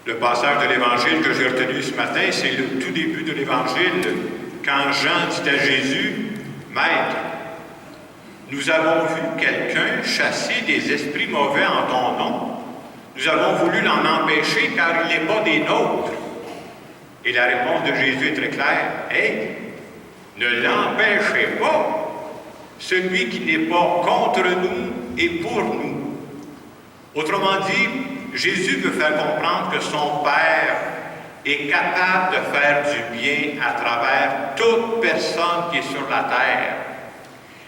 Le passage de l'Évangile que j'ai retenu ce matin, c'est le tout début de l'Évangile, quand Jean dit à Jésus, « Maître, nous avons vu quelqu'un chasser des esprits mauvais en ton nom. Nous avons voulu l'en empêcher car il n'est pas des nôtres. » Et la réponse de Jésus est très claire. « Hey, ne l'empêchez pas. Celui qui n'est pas contre nous est pour nous. » Autrement dit, Jésus veut faire comprendre que son Père est capable de faire du bien à travers toute personne qui est sur la terre.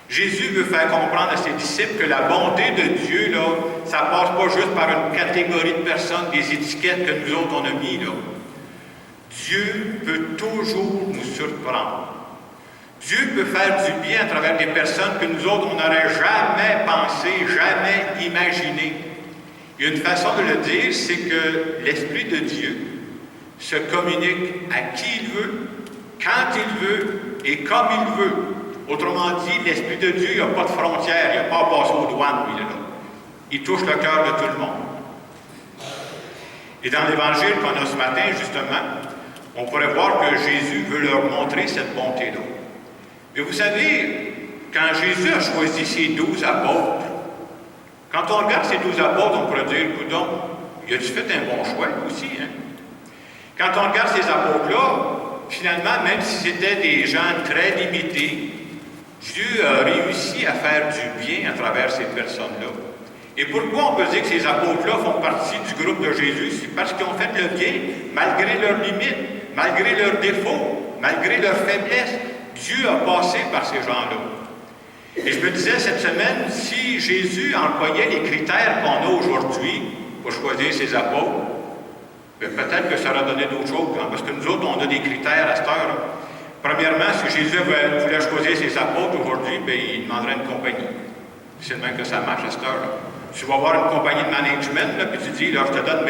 Jésus veut faire comprendre à ses disciples que la bonté de Dieu, là, ça ne passe pas juste par une catégorie de personnes, des étiquettes que nous autres on a mis, là. Dieu peut toujours nous surprendre. Dieu peut faire du bien à travers des personnes que nous autres, on n'aurait jamais pensé, jamais imaginé. Il y a une façon de le dire, c'est que l'Esprit de Dieu se communique à qui il veut, quand il veut et comme il veut. Autrement dit, l'Esprit de Dieu n'a pas de frontières, il n'a pas à passer aux douanes, lui, là. Il touche le cœur de tout le monde. Et dans l'Évangile qu'on a ce matin, justement, on pourrait voir que Jésus veut leur montrer cette bonté-là. Mais vous savez, quand Jésus a choisi ses 12 apôtres, quand on regarde ces 12 apôtres, on pourrait dire, coudonc, il a-tu fait un bon choix aussi, hein? Quand on regarde ces apôtres-là, finalement, même si c'était des gens très limités, Dieu a réussi à faire du bien à travers ces personnes-là. Et pourquoi on peut dire que ces apôtres-là font partie du groupe de Jésus? C'est parce qu'ils ont fait le bien, malgré leurs limites, malgré leurs défauts, malgré leurs faiblesses. Dieu a passé par ces gens-là. Et je me disais cette semaine, si Jésus employait les critères qu'on a aujourd'hui pour choisir ses apôtres, bien, peut-être que ça aurait donné d'autres choses, hein, parce que nous autres, on a des critères à cette heure. Premièrement, si Jésus voulait choisir ses apôtres aujourd'hui, bien, il demanderait une compagnie. C'est le même que ça marche à cette heure. Tu vas voir une compagnie de management, là, puis tu dis, là, je te donne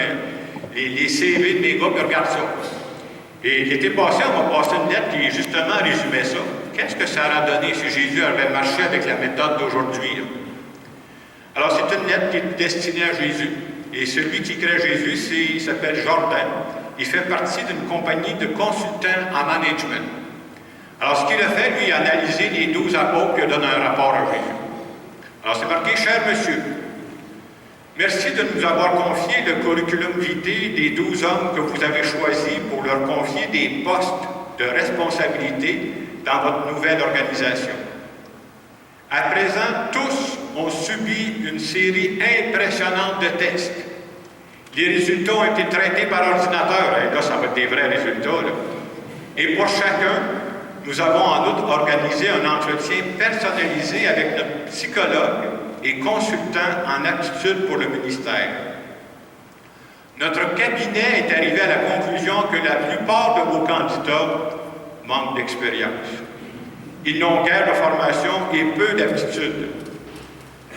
les CV de mes gars, puis regarde ça. Et l'été passé, on m'a passé une lettre qui justement résumait ça. Qu'est-ce que ça aurait donné si Jésus avait marché avec la méthode d'aujourd'hui? Alors, c'est une lettre qui est destinée à Jésus. Et celui qui crée Jésus, il s'appelle Jordan. Il fait partie d'une compagnie de consultants en management. Alors, ce qu'il a fait, lui, il a analysé les 12 apôtres et a donné un rapport à Jésus. Alors, c'est marqué, « Cher monsieur, merci de nous avoir confié le curriculum vitae des 12 hommes que vous avez choisis pour leur confier des postes de responsabilité dans votre nouvelle organisation. À présent, tous ont subi une série impressionnante de tests. Les résultats ont été traités par ordinateur. Et là, ça va être des vrais résultats, là. Et pour chacun, nous avons en outre organisé un entretien personnalisé avec notre psychologue et consultant en aptitude pour le ministère. Notre cabinet est arrivé à la conclusion que la plupart de vos candidats manquent d'expérience. Ils n'ont guère de formation et peu d'aptitude.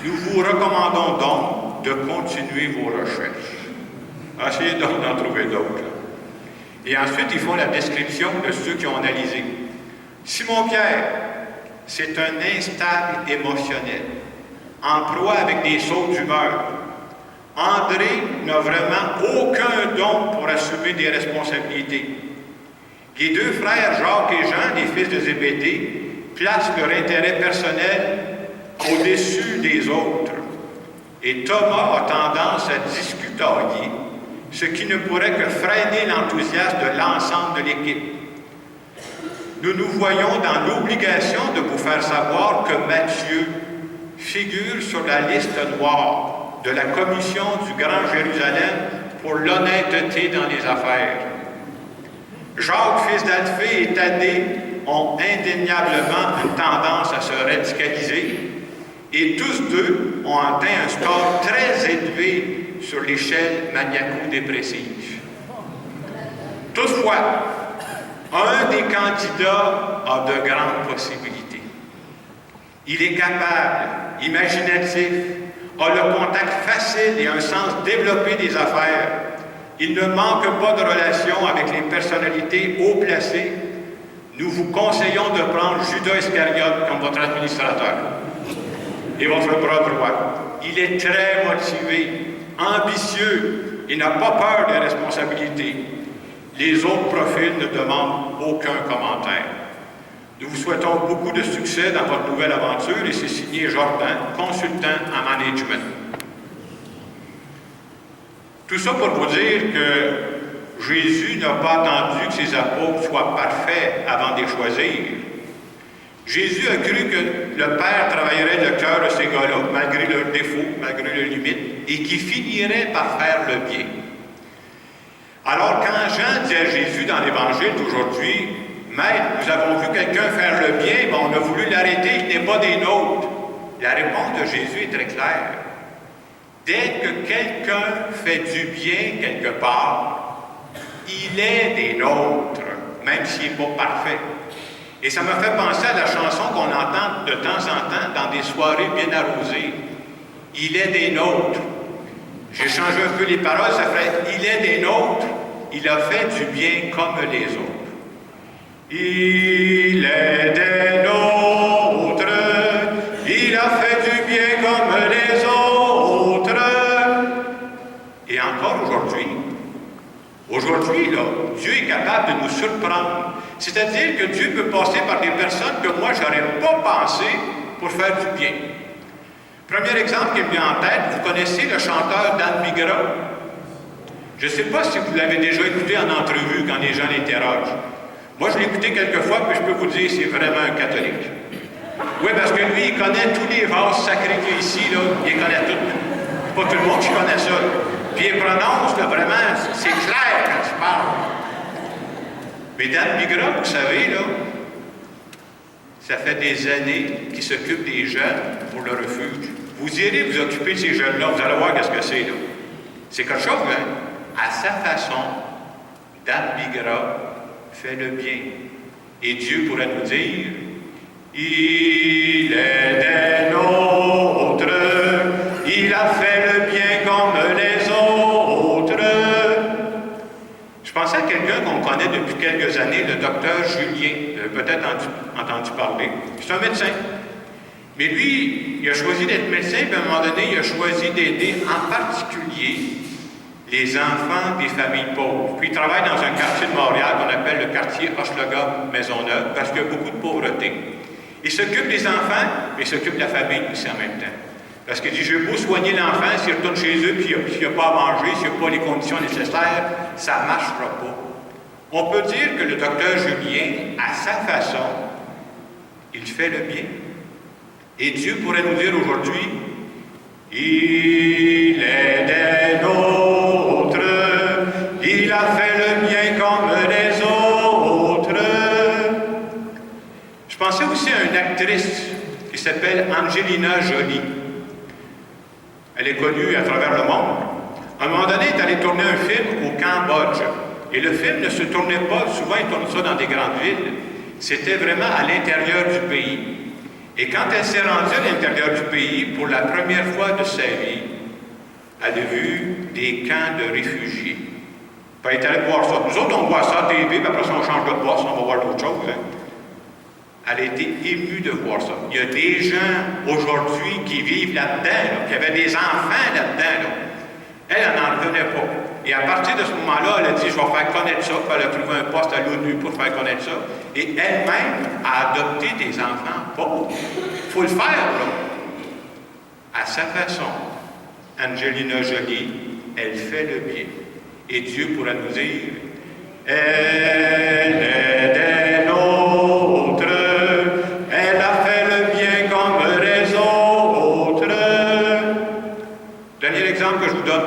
Nous vous recommandons donc de continuer vos recherches. Essayez donc d'en trouver d'autres. Et ensuite, ils font la description de ceux qui ont analysé. Simon-Pierre, c'est un instable émotionnel, en proie avec des sauts d'humeur. André n'a vraiment aucun don pour assumer des responsabilités. Les deux frères Jacques et Jean, les fils de Zébédée, placent leur intérêt personnel au-dessus des autres. Et Thomas a tendance à discutailler, ce qui ne pourrait que freiner l'enthousiasme de l'ensemble de l'équipe. Nous nous voyons dans l'obligation de vous faire savoir que Matthieu figure sur la liste noire de la commission du Grand Jérusalem pour l'honnêteté dans les affaires. Jacques, fils d'Alphée, et Thaddée ont indéniablement une tendance à se radicaliser et tous deux ont atteint un score très élevé sur l'échelle maniaco-dépressive. Toutefois, un des candidats a de grandes possibilités. Il est capable, imaginatif, a le contact facile et un sens développé des affaires. Il ne manque pas de relation avec les personnalités haut placées. Nous vous conseillons de prendre Judas Iscariote comme votre administrateur et votre bras droit. Il est très motivé ambitieux et n'a pas peur des responsabilités. Les autres profils ne demandent aucun commentaire. Nous vous souhaitons beaucoup de succès dans votre nouvelle aventure et c'est signé Jordan, consultant en management. Tout ça pour vous dire que Jésus n'a pas attendu que ses apôtres soient parfaits avant de les choisir. Jésus a cru que le Père travaillerait le cœur de ces gars-là, malgré leurs défauts, malgré leurs limites, et qu'ils finiraient par faire le bien. Alors, quand Jean dit à Jésus dans l'Évangile d'aujourd'hui, « Maître, nous avons vu quelqu'un faire le bien, mais on a voulu l'arrêter, il n'est pas des nôtres. » La réponse de Jésus est très claire. Dès que quelqu'un fait du bien quelque part, il est des nôtres, même s'il n'est pas parfait. Et ça me fait penser à la chanson qu'on entend de temps en temps dans des soirées bien arrosées. « Il est des nôtres. » J'ai changé un peu les paroles, ça fait « Il est des nôtres, il a fait du bien comme les autres. » Il est des nôtres, il a fait du bien comme les autres. Et encore aujourd'hui, là, Dieu est capable de nous surprendre. C'est-à-dire que Dieu peut passer par des personnes que moi, je n'aurais pas pensé pour faire du bien. Premier exemple qui me vient en tête, vous connaissez le chanteur Dan Bigra? Je ne sais pas si vous l'avez déjà écouté en entrevue quand les gens l'interrogent. Moi, je l'ai écouté quelques fois, puis je peux vous dire, c'est vraiment un catholique. Oui, parce que lui, il connaît tous les vases sacrés qu'il y a ici, là, il les connaît tous. C'est pas tout le monde qui connaît ça. Puis il prononce, là, vraiment, c'est clair quand il parle. Mais Dan Bigra, vous savez, là, ça fait des années qu'il s'occupe des jeunes pour le refuge. Vous irez vous occuper de ces jeunes-là, vous allez voir qu'est-ce que c'est, là. C'est quelque chose, hein? À sa façon, Dan Bigra fait le bien. Et Dieu pourrait nous dire, « Il est des nôtres, il a fait le bien comme les autres. » Je pensais à quelqu'un qu'on connaît depuis quelques années, le docteur Julien. Vous avez peut-être entendu parler. C'est un médecin. Mais lui, il a choisi d'être médecin, puis à un moment donné, il a choisi d'aider en particulier les enfants des familles pauvres. Puis il travaille dans un quartier de Montréal qu'on appelle le quartier Hochelaga-Maisonneuve, parce qu'il y a beaucoup de pauvreté. Il s'occupe des enfants, mais il s'occupe de la famille aussi en même temps. Parce qu'il dit, j'ai beau soigner l'enfant, s'il retourne chez eux, puis s'il n'y a pas à manger, s'il n'y a pas les conditions nécessaires, ça ne marchera pas. On peut dire que le docteur Julien, à sa façon, il fait le bien. Et Dieu pourrait nous dire aujourd'hui, il est des nôtres, il a fait le bien comme les autres. Je pensais aussi à une actrice qui s'appelle Angelina Jolie. Elle est connue à travers le monde. À un moment donné, elle est allée tourner un film au Cambodge. Et le film ne se tournait pas, souvent ils tournent ça dans des grandes villes. C'était vraiment à l'intérieur du pays. Et quand elle s'est rendue à l'intérieur du pays, pour la première fois de sa vie, elle a vu des camps de réfugiés. Puis elle est allée voir ça. Nous autres, on voit ça à TV, puis après ça, on change de poste, on va voir d'autres choses. Hein. Elle a été émue de voir ça. Il y a des gens aujourd'hui qui vivent là-dedans, qui avaient des enfants là-dedans. Là. Elle n'en revenait pas. Et à partir de ce moment-là, elle a dit, je vais faire connaître ça. Puis elle a trouvé un poste à l'ONU pour faire connaître ça. Et elle-même a adopté des enfants pauvres. Il faut le faire, là. À sa façon, Angelina Jolie, elle fait le bien. Et Dieu pourra nous dire, elle est des nôtres, elle a fait le bien comme les autres. Dernier exemple que je vous donne.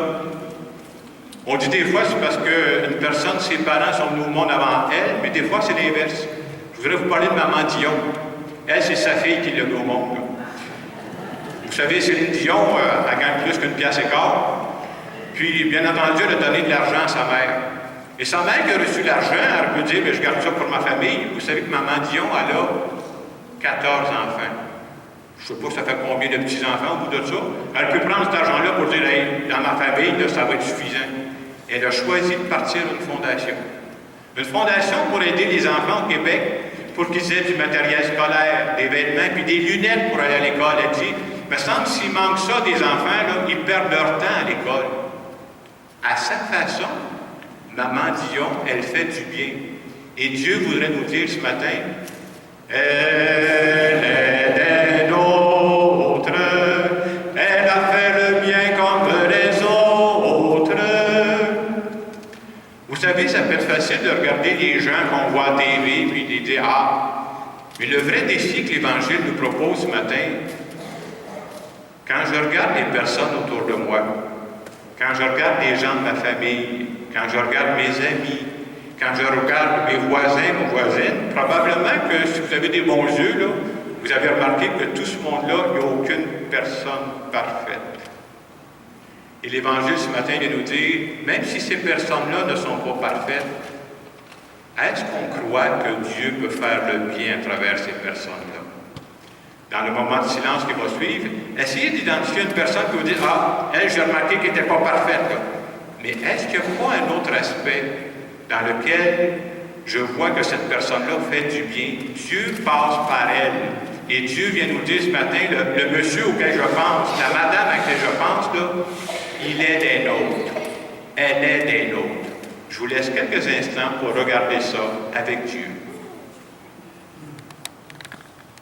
On dit des fois c'est parce qu'une personne, ses parents sont venus au monde avant elle, mais des fois c'est l'inverse. Je voudrais vous parler de Maman Dion. Elle, c'est sa fille qui l'a mis au monde. Là. Vous savez, Céline Dion, elle gagne plus qu'une pièce et quart. Puis, bien entendu, elle a donné de l'argent à sa mère. Et sa mère qui a reçu l'argent, elle peut dire, mais je garde ça pour ma famille. Vous savez que Maman Dion, elle a 14 enfants. Je ne sais pas ça fait combien de petits-enfants au bout de ça. Elle peut prendre cet argent-là pour dire, hey, dans ma famille, là, ça va être suffisant. Elle a choisi de partir une fondation. Une fondation pour aider les enfants au Québec, pour qu'ils aient du matériel scolaire, des vêtements, puis des lunettes pour aller à l'école. Elle dit, Il me semble que s'il manque ça des enfants, là, ils perdent leur temps à l'école. À sa façon, Maman Dion, elle fait du bien. Et Dieu voudrait nous dire ce matin, elle est des nôtres, elle a fait le bien comme les autres. Vous savez, ça peut être facile de regarder les gens qu'on voit à TV puis de dire, ah, mais le vrai défi que l'Évangile nous propose ce matin, quand je regarde les personnes autour de moi, quand je regarde les gens de ma famille, quand je regarde mes amis, quand je regarde mes voisins, mes voisines, probablement que si vous avez des bons yeux, là, vous avez remarqué que tout ce monde-là, il n'y a aucune personne parfaite. Et l'Évangile ce matin vient nous dire, même si ces personnes-là ne sont pas parfaites, est-ce qu'on croit que Dieu peut faire le bien à travers ces personnes-là? Dans le moment de silence qui va suivre, essayez d'identifier une personne qui vous dit, ah, elle, j'ai remarqué qu'elle n'était pas parfaite, là. Mais est-ce qu'il n'y a pas un autre aspect dans lequel je vois que cette personne-là fait du bien? Dieu passe par elle. Et Dieu vient nous dire ce matin, le monsieur auquel je pense, la madame à laquelle je pense, là, il est des nôtres. Elle est des nôtres. Je vous laisse quelques instants pour regarder ça avec Dieu.